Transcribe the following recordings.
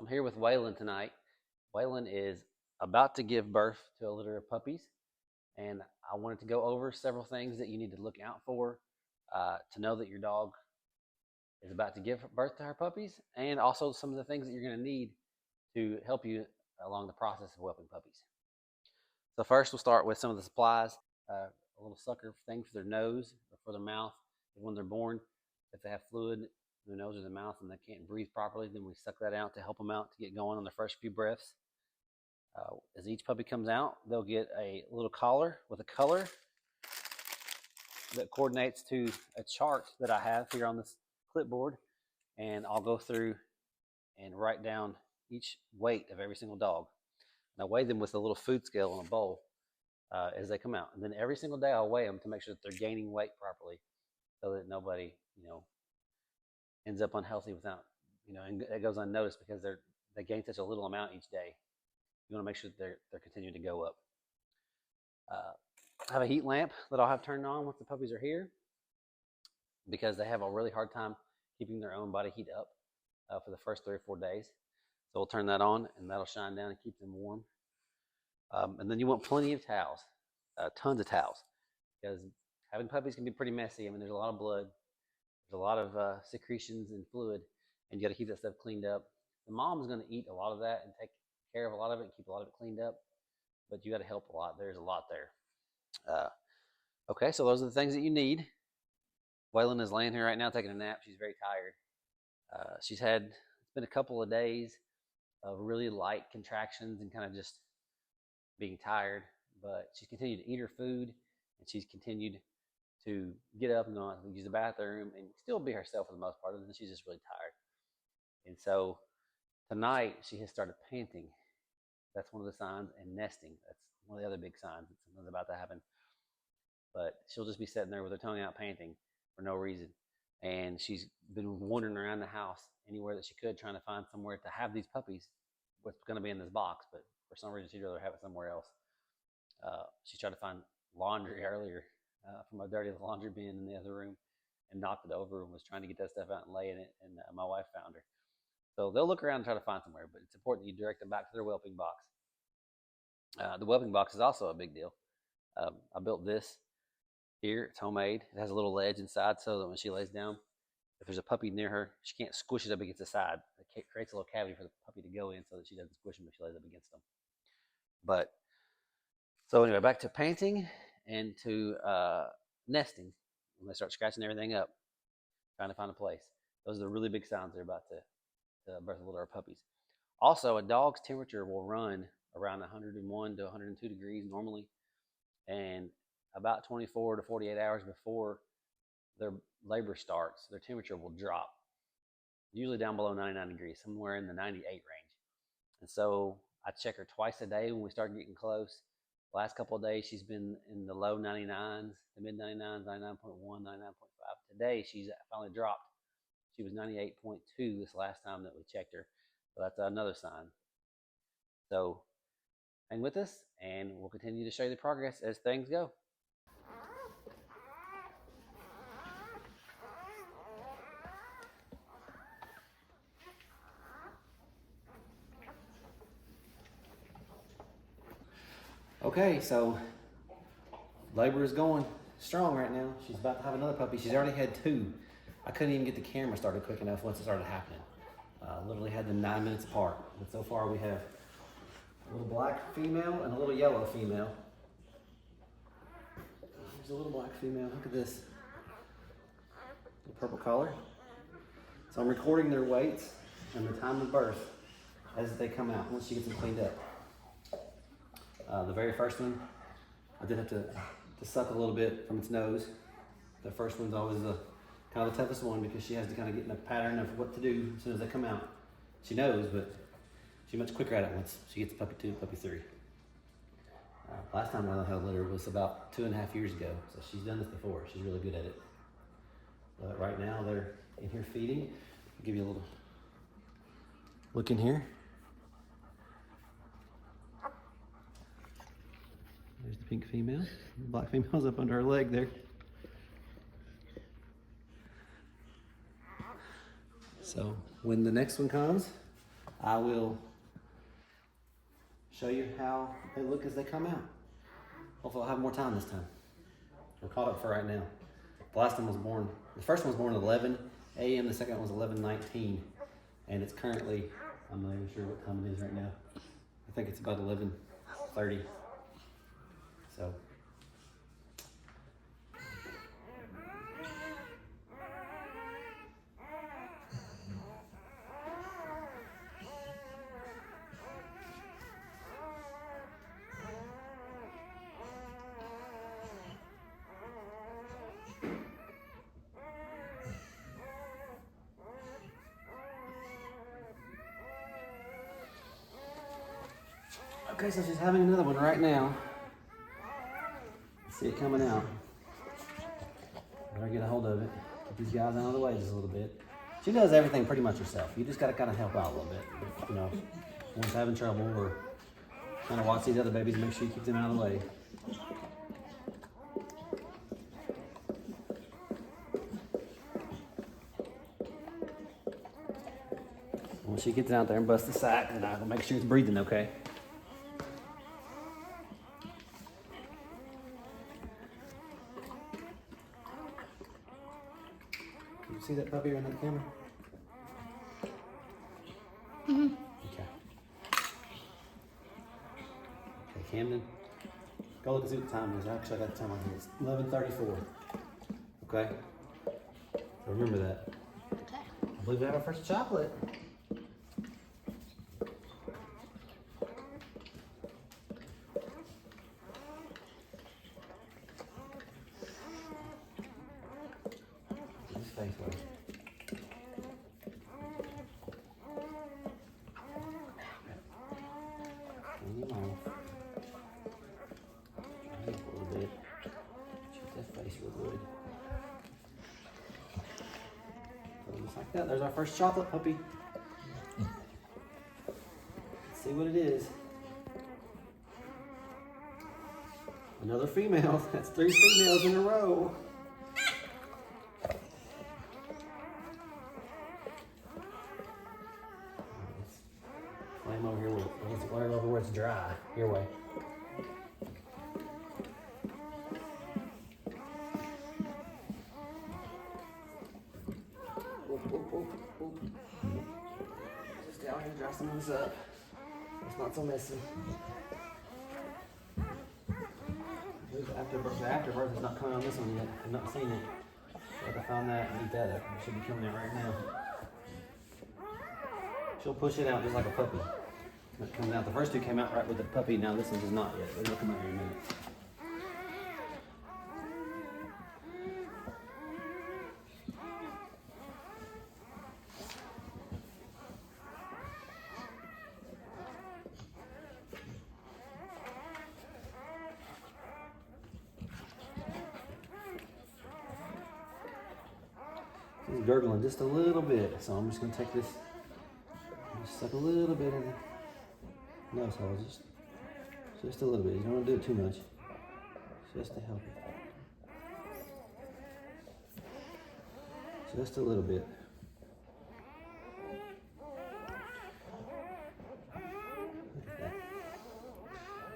I'm here with WaeLynne tonight. WaeLynne is about to give birth to a litter of puppies, and I wanted to go over several things that you need to look out for to know that your dog is about to give birth to her puppies, and also some of the things that you're going to need to help you along the process of whelping puppies. So first, we'll start with some of the supplies. A little sucker thing for their nose or for their mouth when they're born. If they have fluid in their nose or their mouth and they can't breathe properly, then we suck that out to help them out to get going on their first few breaths. As each puppy comes out, they'll get a little collar with a color that coordinates to a chart that I have here on this clipboard, and I'll go through and write down each weight of every single dog. And I weigh them with a little food scale on a bowl as they come out. And then every single day I'll weigh them to make sure that they're gaining weight properly so that nobody, ends up unhealthy without, and it goes unnoticed because they gain such a little amount each day. You want to make sure that they're continuing to go up. I have a heat lamp that I'll have turned on once the puppies are here because they have a really hard time keeping their own body heat up for the first 3 or 4 days. So we'll turn that on and that'll shine down and keep them warm. And then you want plenty of towels, tons of towels, because having puppies can be pretty messy. I mean, there's a lot of blood, there's a lot of secretions and fluid, and you got to keep that stuff cleaned up. The mom's going to eat a lot of that and take care of a lot of it and keep a lot of it cleaned up, but you got to help a lot. There's a lot there. Okay, so those are the things that you need. WaeLynne is laying here right now taking a nap. She's very tired. It's been a couple of days of really light contractions and kind of just being tired, but she's continued to eat her food and she's continued to get up and go and use the bathroom and still be herself for the most part, and then she's just really tired. And so tonight she has started panting. That's one of the signs, and nesting. That's one of the other big signs that something's about to happen. But she'll just be sitting there with her tongue out panting for no reason. And she's been wandering around the house anywhere that she could, trying to find somewhere to have these puppies, what's going to be in this box, but for some reason she'd rather have it somewhere else. She tried to find laundry earlier from a dirty laundry bin in the other room and knocked it over and was trying to get that stuff out and lay in it, and my wife found her. So they'll look around and try to find somewhere, but it's important that you direct them back to their whelping box. The whelping box is also a big deal. I built this here. It's homemade. It has a little ledge inside so that when she lays down, if there's a puppy near her, she can't squish it up against the side. It creates a little cavity for the puppy to go in so that she doesn't squish them if she lays up against them. But so anyway, back to panting and to nesting. When they start scratching everything up, trying to find a place. Those are the really big signs they're about to birth a litter of puppies. Also, a dog's temperature will run around 101 to 102 degrees normally, and about 24 to 48 hours before their labor starts, their temperature will drop, usually down below 99 degrees, somewhere in the 98 range. And so I check her twice a day when we start getting close. The last couple of days, she's been in the low 99s, the mid 99s, 99.1, 99.5. Today, she's finally dropped. She was 98.2 this last time that we checked her. So that's another sign. So hang with us, and we'll continue to show you the progress as things go. Okay, so labor is going strong right now. She's about to have another puppy. She's already had 2. I couldn't even get the camera started quick enough once it started happening. Literally had them 9 minutes apart. But so far we have a little black female and a little yellow female. There's a little black female. Look at this. The purple collar. So I'm recording their weights and the time of birth as they come out once she gets them cleaned up. The very first one, I did have to suck a little bit from its nose. The first one's always kind of the toughest one because she has to kind of get in a pattern of what to do as soon as they come out. She knows, but she's much quicker at it once she gets puppy 2, puppy 3. Last time I had a litter was about 2.5 years ago, so she's done this before. She's really good at it. But right now they're in here feeding. I'll give you a little look in here. There's the pink female. The black female's up under her leg there. So when the next one comes, I will show you how they look as they come out. Hopefully I'll have more time this time. We're caught up for right now. The last one was born, the first one was born at 11 a.m., the second one was 11:19, and it's currently, I'm not even sure what time it is right now. I think it's about 11:30. So. Okay, so she's having another one right now. See it coming out. Better get a hold of it. Get these guys out of the way just a little bit. She does everything pretty much herself. You just gotta kind of help out a little bit. You know, when she's having trouble or kind of watch these other babies and make sure you keep them out of the way. When she gets out there and busts the sack, then I'll make sure it's breathing okay. See that puppy right on the camera? Mm-hmm. Okay. Okay, Camden, go look and see what the time is. Actually, I got the time on here. It's 11:34. Okay? So remember that. Okay. I believe we have our first chocolate. Face way. Clean him off. A little bit. Check that face real good. So just like that. There's our first chocolate puppy. Let's see what it is. Another female. That's 3 females in a row. Flame over here, where it's dry. Your way. Just down here, dry some of this up. It's not so messy. The afterbirth is not coming on this one yet. I've not seen it. Like I found that and eat that up. It should be coming out right now. She'll push it out just like a puppy. It comes out. The first two came out right with the puppy. Now this one does not yet. They'll come out here in a minute. He's gurgling just a little bit, so I'm just going to take this. Just suck a little bit of the nose hole, just a little bit. You don't want to do it too much, just to help it. Just a little bit.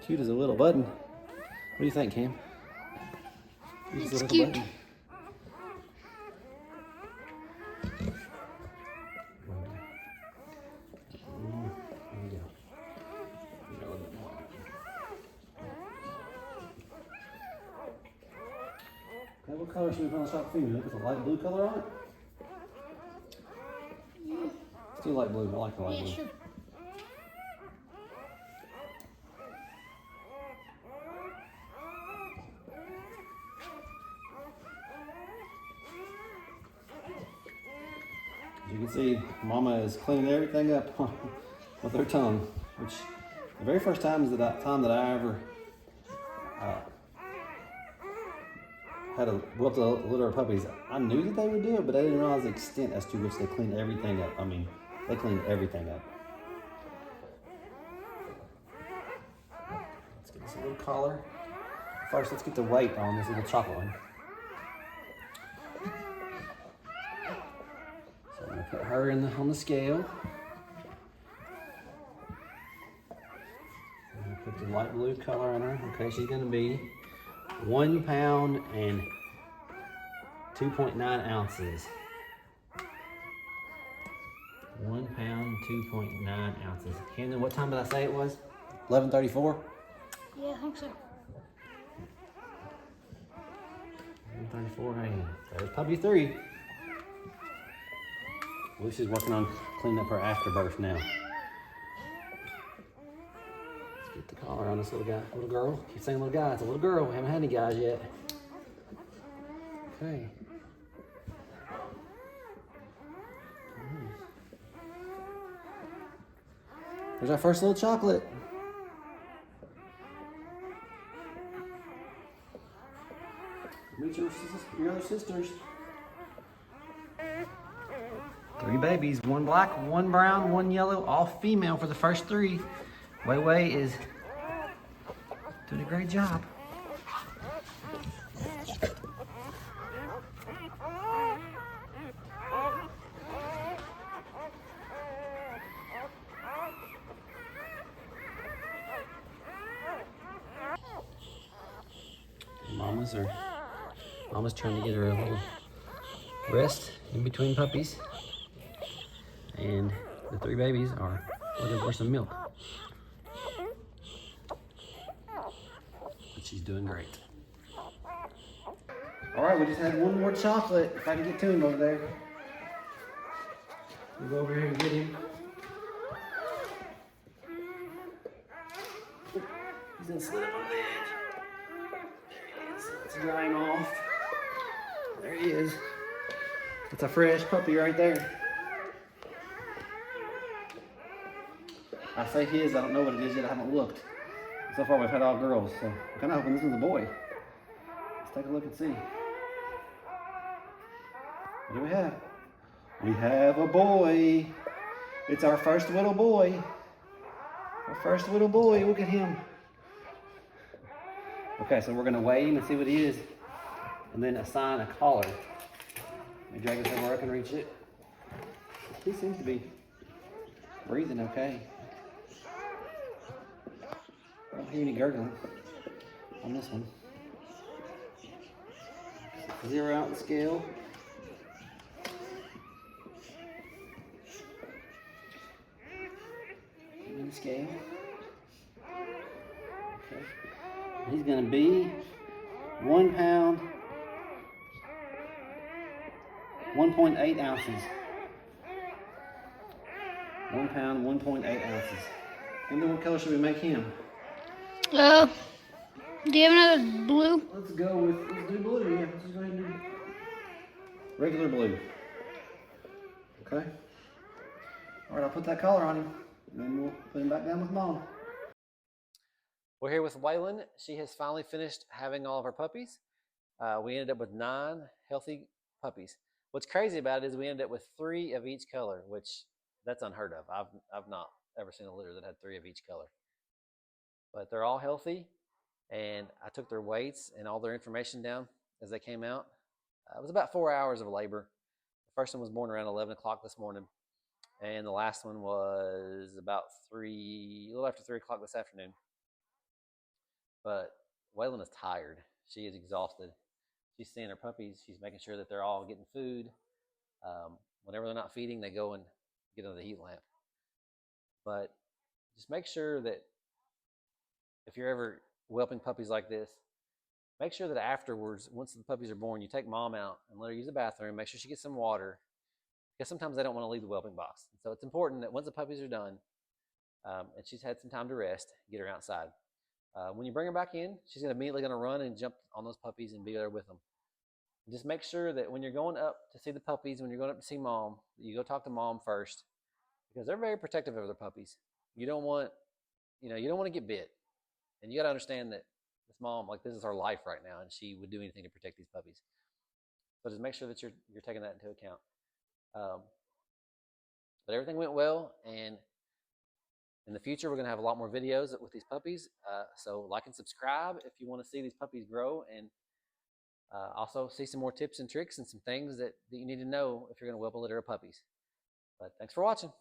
Cute as a little button. What do you think, Cam? It's cute. Button. Okay, what color should we put on the shop for you? Look at the light blue color on it? Still light blue. I like the light blue. Sure. As you can see, Mama is cleaning everything up with her tongue, which the very first time is that I ever had a whelped a litter of puppies. I knew that they would do it, but I didn't realize the extent as to which they cleaned everything up. I mean, they cleaned everything up. Let's get this little collar. First, let's get the weight on this little chocolate one. So I'm gonna put her on the scale. The light blue color on her. Okay, she's gonna be 1 pound and 2.9 ounces. 1 pound, 2.9 ounces. Camden, what time did I say it was? 11:34? Yeah, I think so. 11:34 a.m. There's puppy 3. Lucy's working on cleaning up her afterbirth now. Let's get the collar on this little guy, little girl. Keep saying little guy, it's a little girl. We haven't had any guys yet. Okay. There's our first little chocolate. Meet your other sisters. 3 babies, 1 black, 1 brown, 1 yellow, all female for the first 3. WaeLynne is doing a great job. Mama's trying to get her a little rest in between puppies. And the 3 babies are looking for some milk. But she's doing great. All right, we just had 1 more chocolate. If I can get to him over there. We'll go over here and get him. He's gonna slid up on the edge. There he is. Let's dry him off. There he is. That's a fresh puppy right there. I say his, I don't know what it is yet, I haven't looked. So far we've had all girls, so I'm kind of hoping this is a boy. Let's take a look and see. What do we have? We have a boy. It's our first little boy. Our first little boy, look at him. Okay, so we're gonna weigh him and see what he is, and then assign a collar. Let me drag this over where I can reach it. He seems to be breathing okay. I don't hear any gurgling on this one. 0 out the scale. In the scale. Okay. He's gonna be 1 pound, 1.8 ounces. 1 pound, 1.8 ounces. And then what color should we make him? Do you have another blue? Let's do blue, yeah. Let's just go ahead and do regular blue. Okay. All right, I'll put that collar on him, and then we'll put him back down with Mom. We're here with WaeLynne. She has finally finished having all of her puppies. We ended up with 9 healthy puppies. What's crazy about it is we ended up with 3 of each color, which that's unheard of. I've not ever seen a litter that had 3 of each color. But they're all healthy, and I took their weights and all their information down as they came out. It was about 4 hours of labor. The first one was born around 11 o'clock this morning, and the last one was about a little after 3 o'clock this afternoon. But WaeLynne is tired. She is exhausted. She's seeing her puppies. She's making sure that they're all getting food. Whenever they're not feeding, they go and get under the heat lamp. But just make sure that if you're ever whelping puppies like this, make sure that afterwards, once the puppies are born, you take Mom out and let her use the bathroom. Make sure she gets some water, because sometimes they don't want to leave the whelping box. So it's important that once the puppies are done, and she's had some time to rest, get her outside. When you bring her back in, she's immediately going to run and jump on those puppies and be there with them. Just make sure that when you're going up to see the puppies, when you're going up to see Mom, you go talk to Mom first, because they're very protective of their puppies. You don't want to get bit. And you got to understand that this Mom, like, this is her life right now, and she would do anything to protect these puppies. So just make sure that you're taking that into account. But everything went well, and in the future, we're going to have a lot more videos with these puppies. So like and subscribe if you want to see these puppies grow, and also see some more tips and tricks and some things that you need to know if you're going to whelp a litter of puppies. But thanks for watching.